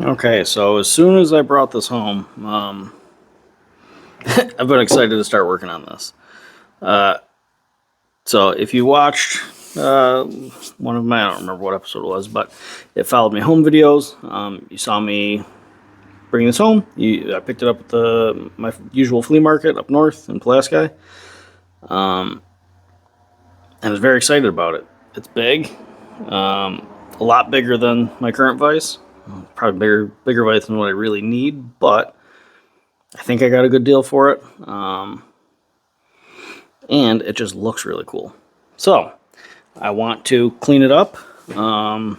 Okay, so as soon as I brought this home, I've been excited to start working on this. So if you watched one of my, I don't remember what episode it was, but it followed me home videos. You saw me bring this home. I picked it up at my usual flea market up north in Pulaski. And I was very excited about it. It's big, a lot bigger than my current vise. Probably bigger vise than what I really need, but I think I got a good deal for it. And it just looks really cool. So I want to clean it up. I'm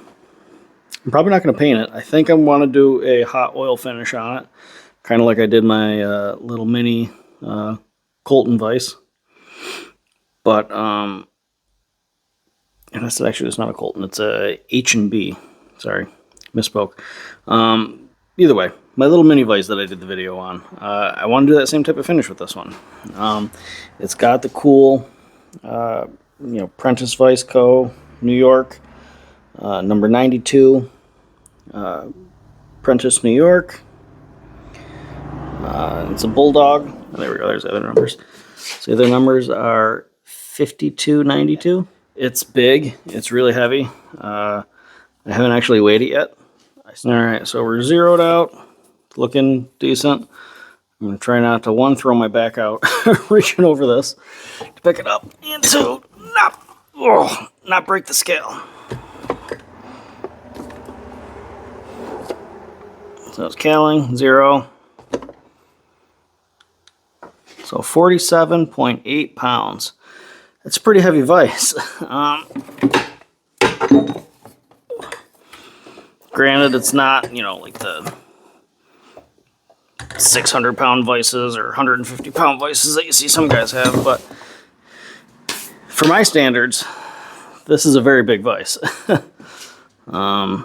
probably not going to paint it. I think I want to do a hot oil finish on it, kind of like I did my little mini Colton vise. But and this actually it's not a Colton. It's a H&B. Sorry, misspoke. Either way, my little mini vise that I did the video on. I want to do that same type of finish with this one. It's got the cool, Prentiss Vise Co. New York, number 92, Prentiss, New York. It's a bulldog. Oh, there we go. There's the other numbers. So the other numbers are 5292. It's big. It's really heavy. I haven't actually weighed it yet. All right, so we're zeroed out. It's looking decent. I'm going to try not to, throw my back out reaching over this to pick it up, and two, not break the scale. So it's caling, 0. So 47.8 pounds. That's a pretty heavy vise. Granted, it's not, like the 600-pound vices or 150-pound vices that you see some guys have, but for my standards, this is a very big vise. Even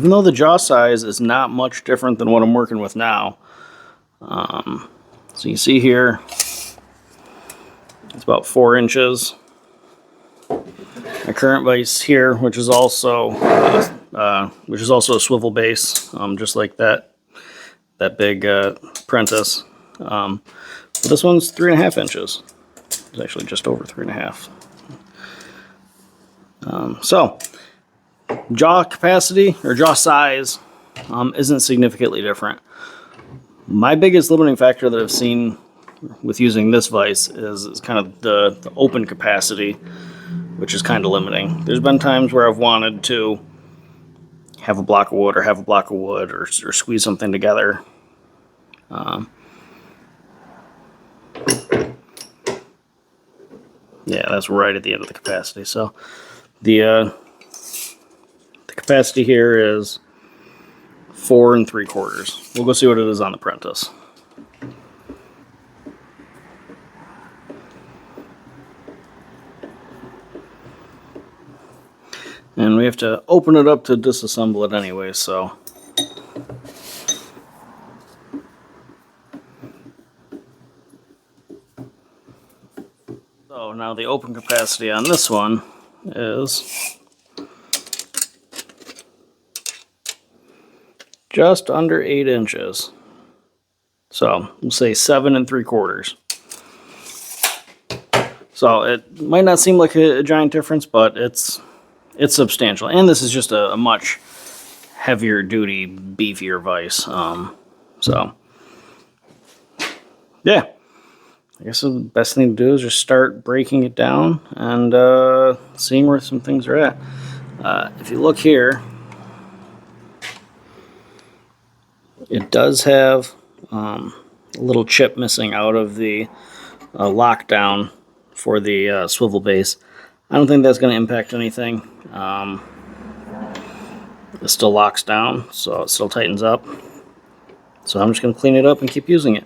though the jaw size is not much different than what I'm working with now. So you see here, it's about 4 inches. My current vise here, which is also a swivel base, just like that big Prentiss. But this one's 3.5 inches. It's actually just over 3.5. So jaw capacity or jaw size isn't significantly different. My biggest limiting factor that I've seen with using this vise is kind of the open capacity, which is kind of limiting. There's been times where I've wanted to have a block of wood or squeeze something together. Yeah, that's right at the end of the capacity. So the capacity here is 4 3/4. We'll go see what it is on the Prentiss. And we have to open it up to disassemble it anyway, so. So now the open capacity on this one is just under 8 inches. So we'll say 7 3/4. So it might not seem like a giant difference, but it's substantial. And this is just a much heavier duty, beefier vise. So yeah, I guess the best thing to do is just start breaking it down and seeing where some things are at. If you look here, it does have a little chip missing out of the lockdown for the swivel base. I don't think that's going to impact anything. It still locks down, so it still tightens up. So I'm just going to clean it up and keep using it.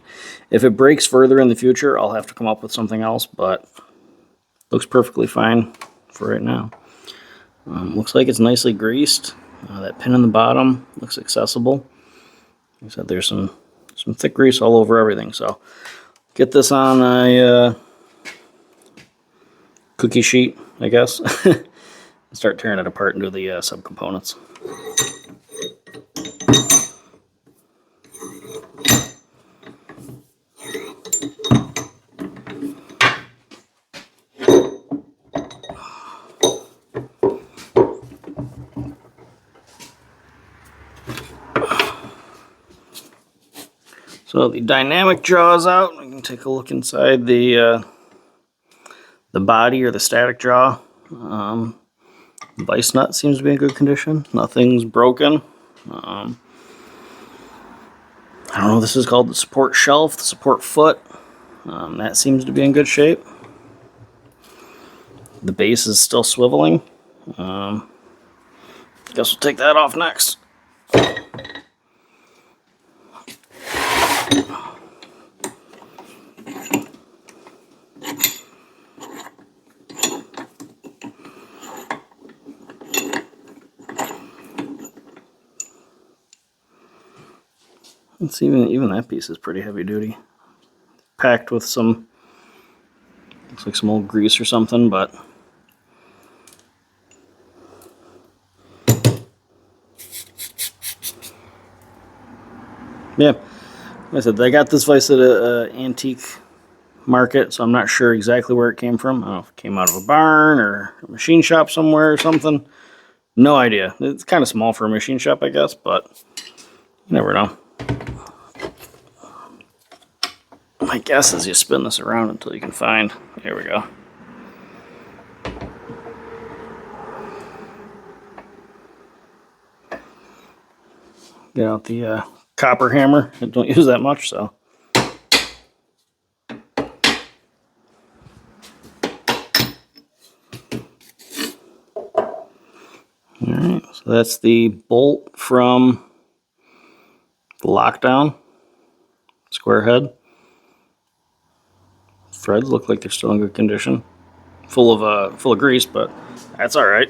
If it breaks further in the future, I'll have to come up with something else, but looks perfectly fine for right now. Looks like it's nicely greased. That pin in the bottom looks accessible. Like I said, there's some thick grease all over everything. So get this on a cookie sheet, I guess, and start tearing it apart into the subcomponents. So the dynamic jaw is out. We can take a look inside the body or the static jaw. The vice nut seems to be in good condition. Nothing's broken. I don't know what this is called, the support shelf, the support foot. That seems to be in good shape. The base is still swiveling. Guess we'll take that off next. It's even that piece is pretty heavy duty. Packed with some, looks like some old grease or something, but yeah, like I said, I got this vise at an antique market, so I'm not sure exactly where it came from. I don't know if it came out of a barn or a machine shop somewhere or something. No idea. It's kind of small for a machine shop, I guess, but you never know. My guess is you spin this around until you can find. There we go. Get out the copper hammer. I don't use that much, so. Alright, so that's the bolt from the lockdown. Square head. Threads look like they're still in good condition. Full of grease, but that's all right.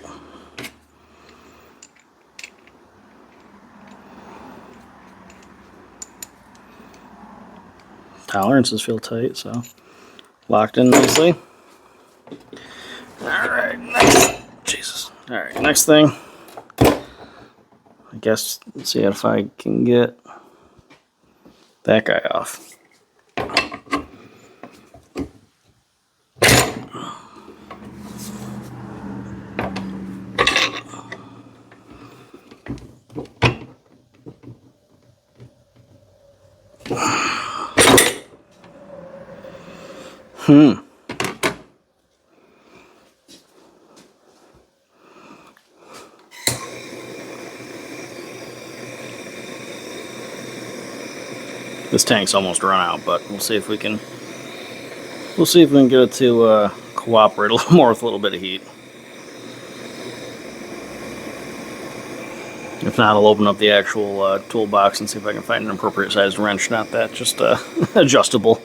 Tolerances feel tight, so locked in nicely. All right, next thing. I guess let's see if I can get that guy off. This tank's almost run out, but we'll see if we can. We'll see if we can get it to cooperate a little more with a little bit of heat. If not, I'll open up the actual toolbox and see if I can find an appropriate sized wrench. Not that, just adjustable.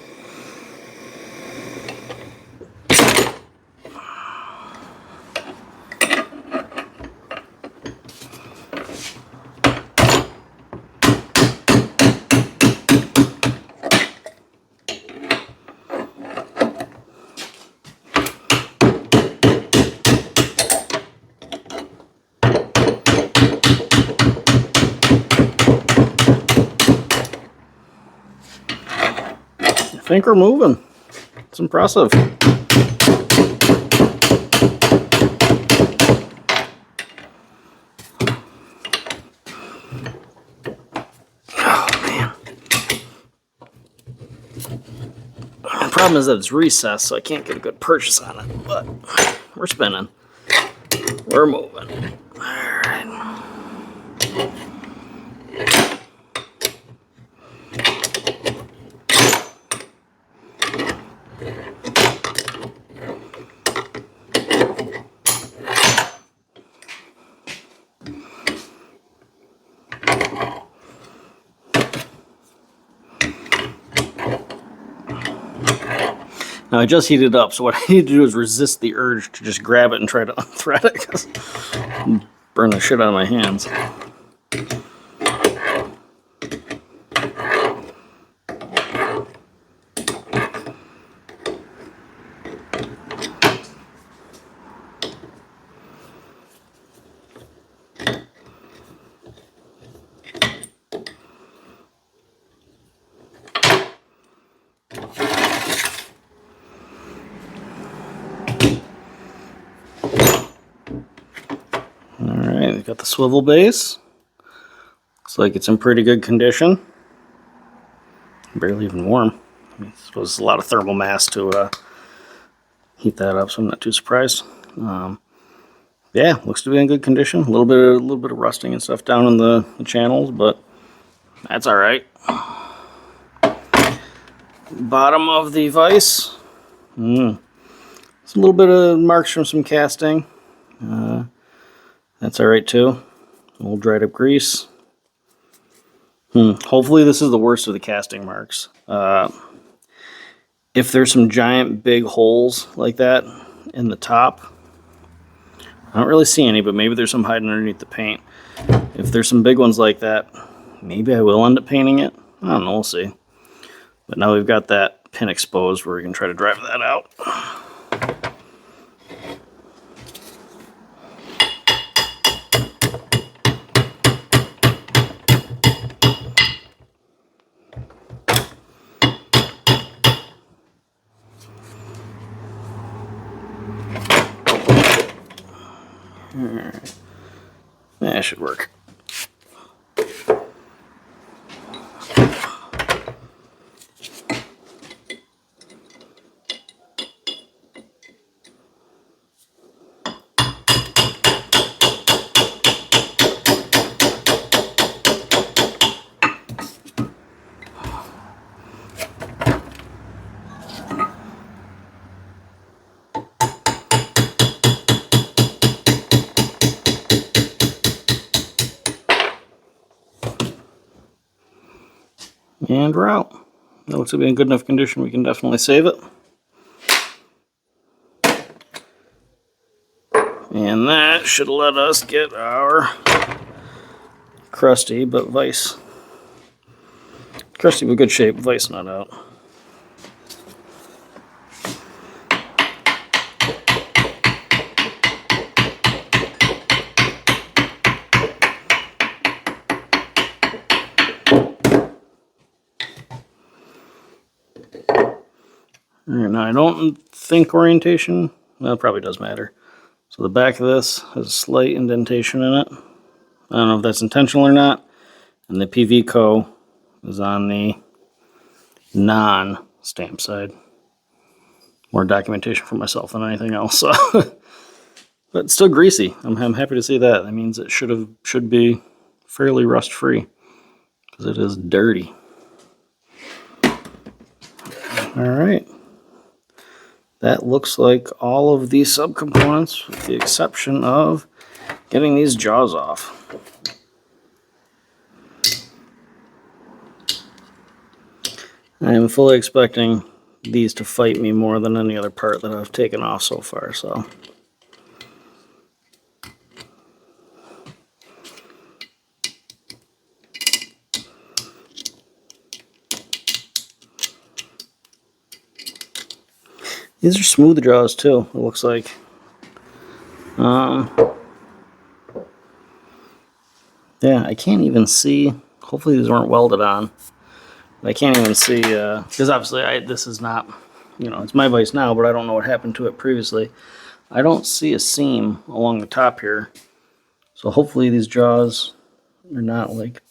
I think we're moving. It's impressive. Oh man. The problem is that it's recessed, so I can't get a good purchase on it, but we're spinning. We're moving. Alright. Now I just heated it up, so what I need to do is resist the urge to just grab it and try to unthread it, because I'm burn the shit out of my hands. Got the swivel base. Looks like it's in pretty good condition. Barely even warm. I suppose it's a lot of thermal mass to heat that up, so I'm not too surprised. Yeah, looks to be in good condition. A little bit of rusting and stuff down in the channels, but that's all right. Bottom of the vise. It's a little bit of marks from some casting. That's all right too. A little dried up grease. Hopefully this is the worst of the casting marks. If there's some giant big holes like that in the top, I don't really see any, but maybe there's some hiding underneath the paint. If there's some big ones like that, maybe I will end up painting it. I don't know, we'll see. But now we've got that pin exposed where we can try to drive that out. Alright. That should work. And we're out. That looks to be in good enough condition, we can definitely save it. And that should let us get our crusty but vise. Crusty but good shape, vise nut out. Alright, now I don't think orientation, well, it probably does matter. So the back of this has a slight indentation in it. I don't know if that's intentional or not. And the PV Co is on the non-stamp side. More documentation for myself than anything else. So. But it's still greasy. I'm happy to see that. That means it should be fairly rust free because it is dirty. Alright. That looks like all of these subcomponents, with the exception of getting these jaws off. I am fully expecting these to fight me more than any other part that I've taken off so far, so. These are smooth jaws too, it looks like. Yeah, I can't even see. Hopefully these weren't welded on. I can't even see, because obviously this is not, it's my vise now, but I don't know what happened to it previously. I don't see a seam along the top here. So hopefully these jaws are not like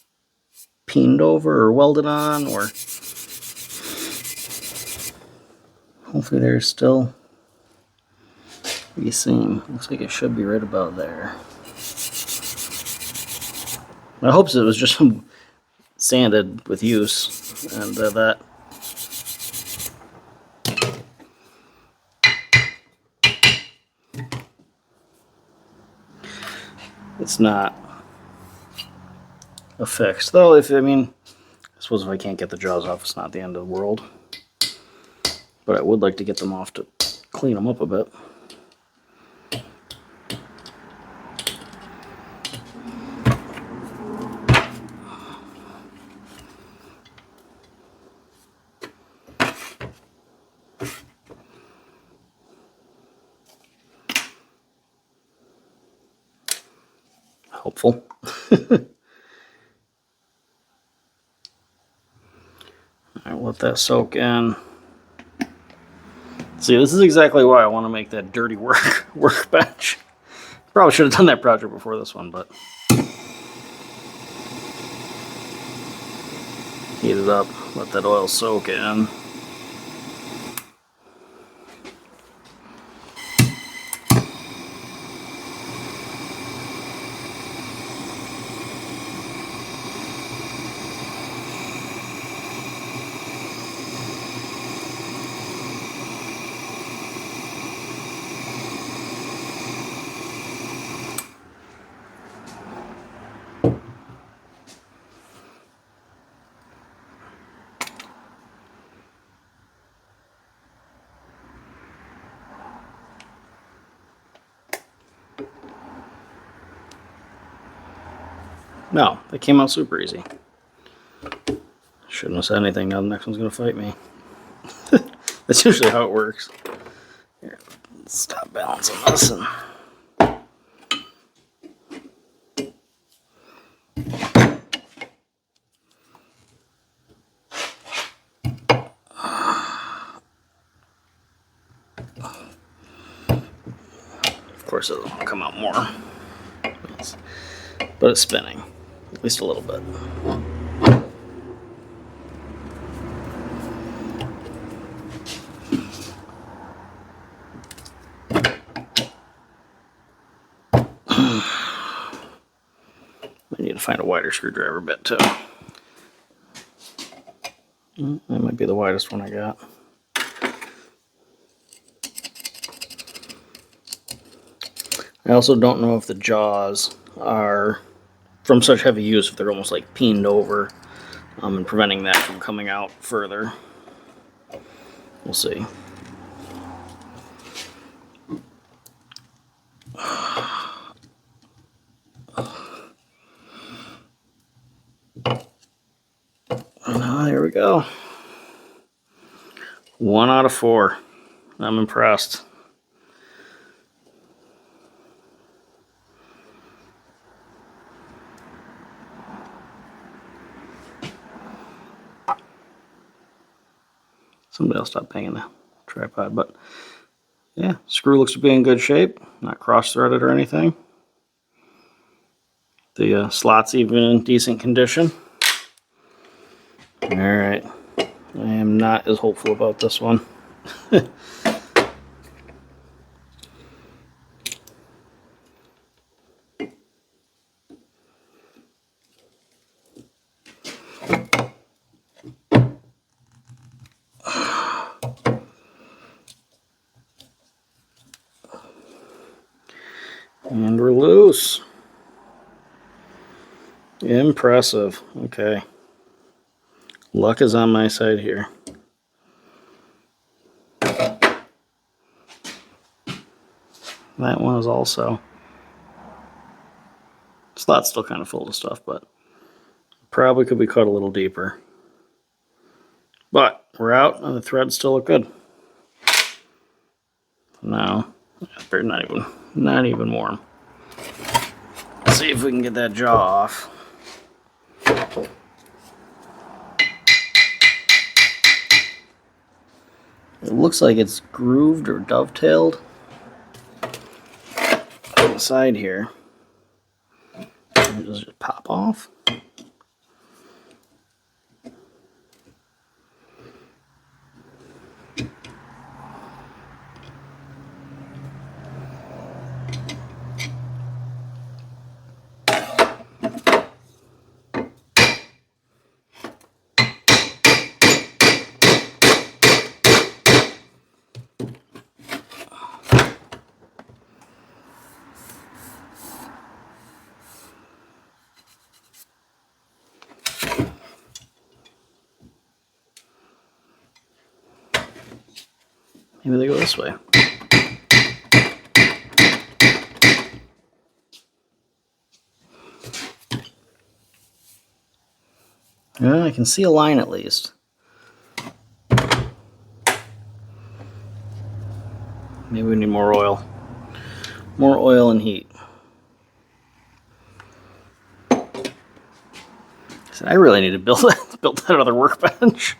peened over or welded on, or hopefully there's still a seam. Looks like it should be right about there. My hopes it was just sanded with use, and that. It's not affixed, though. I suppose if I can't get the jaws off, it's not the end of the world. But I would like to get them off to clean them up a bit. Hopeful. Alright, let that soak in. See, this is exactly why I want to make that dirty workbench. Probably should have done that project before this one, but Heat it up, let that oil soak in. No, that came out super easy. Shouldn't have said anything, now the next one's gonna fight me. That's usually how it works. Here, let's stop balancing this and of course it'll come out more. But it's spinning, at least a little bit. I need to find a wider screwdriver bit too. That might be the widest one I got. I also don't know if the jaws are, from such heavy use, if they're almost like peened over and preventing that from coming out further. We'll see. There we go. 1 out of 4. I'm impressed. Somebody else stopped banging the tripod, but yeah, screw looks to be in good shape, not cross-threaded or anything. The slot's even in decent condition. All right, I am not as hopeful about this one. And we're loose. Impressive. Okay. Luck is on my side here. That one is also. Slot's still kind of full of stuff, but probably could be cut a little deeper. But we're out, and the threads still look good. Now, they're not even warm. Let's see if we can get that jaw off. It looks like it's grooved or dovetailed on the side here. Does it just pop off? Maybe they go this way. Yeah, I can see a line at least. Maybe we need more oil. More oil and heat. I really need to build that other workbench.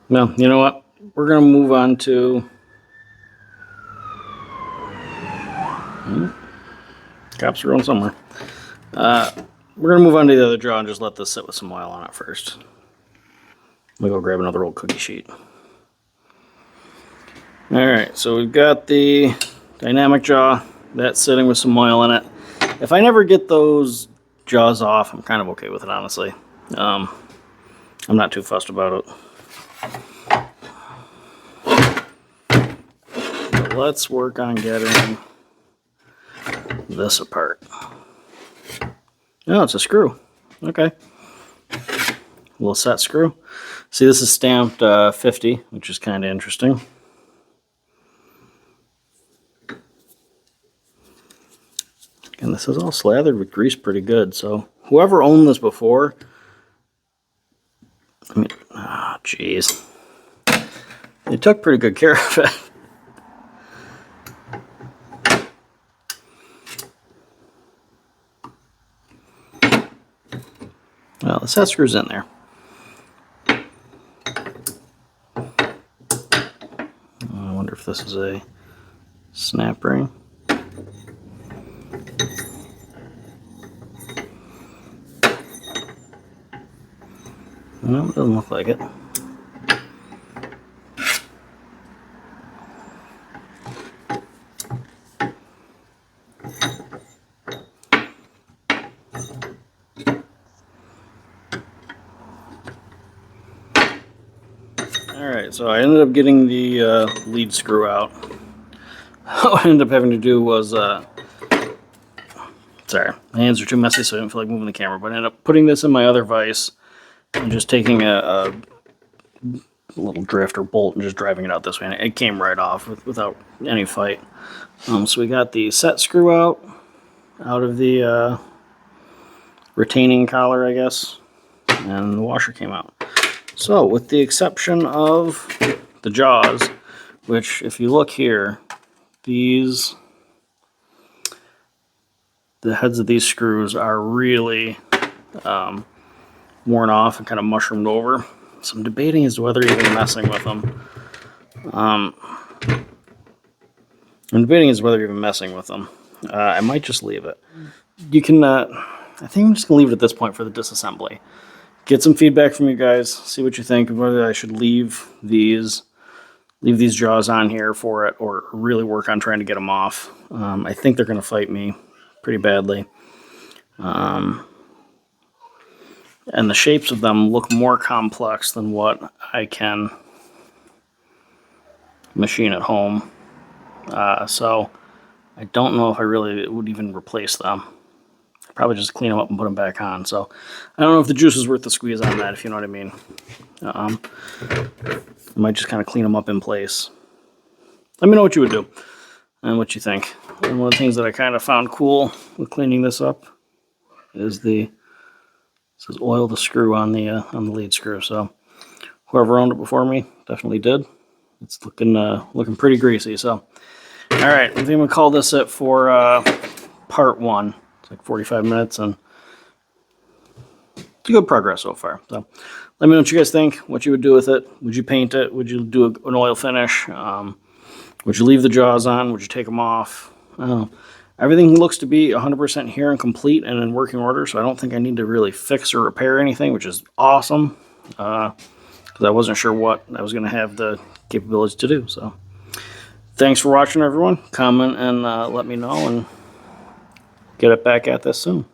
Well, you know what? We're going to move on to... Cops are going somewhere. We're going to move on to the other jaw and just let this sit with some oil on it first. Let me go grab another old cookie sheet. Alright, so we've got the dynamic jaw. That's sitting with some oil in it. If I never get those jaws off, I'm kind of okay with it, honestly. I'm not too fussed about it. But let's work on getting this apart. Oh, it's a screw. Okay. A little set screw. See, this is stamped 50, which is kind of interesting. And this is all slathered with grease pretty good. So whoever owned this before, I mean, oh, jeez. They took pretty good care of it. Well, the set screw's in there. I wonder if this is a snap ring. No, it doesn't look like it. Alright, so I ended up getting the lead screw out. What I ended up having to do was, sorry, my hands are too messy, so I didn't feel like moving the camera, but I ended up putting this in my other vise and just taking a little drift or bolt and just driving it out this way, and it came right off without any fight. So we got the set screw out of the retaining collar, I guess, and the washer came out. So, with the exception of the jaws, which, if you look here, the heads of these screws are really worn off and kind of mushroomed over. So I'm debating as to whether even messing with them. I might just leave it. You can, I think I'm just going to leave it at this point for the disassembly. Get some feedback from you guys, see what you think, whether I should leave these jaws on here for it or really work on trying to get them off. I think they're going to fight me pretty badly. And the shapes of them look more complex than what I can machine at home. So I don't know if I really would even replace them. Probably just clean them up and put them back on. So I don't know if the juice is worth the squeeze on that, if you know what I mean. I might just kind of clean them up in place. Let me know what you would do and what you think. And one of the things that I kind of found cool with cleaning this up is it says oil the screw on the lead screw. So whoever owned it before me definitely did. It's looking pretty greasy. So all right, I think I'm gonna call this it for part one. It's like 45 minutes, and it's good progress so far. So let me know what you guys think, what you would do with it. Would you paint it? Would you do an oil finish? Would you leave the jaws on? Would you take them off? I don't know. Everything looks to be 100% here and complete and in working order, so I don't think I need to really fix or repair anything, which is awesome, because I wasn't sure what I was going to have the capabilities to do. So thanks for watching, everyone. Comment and let me know, and get it back at this soon.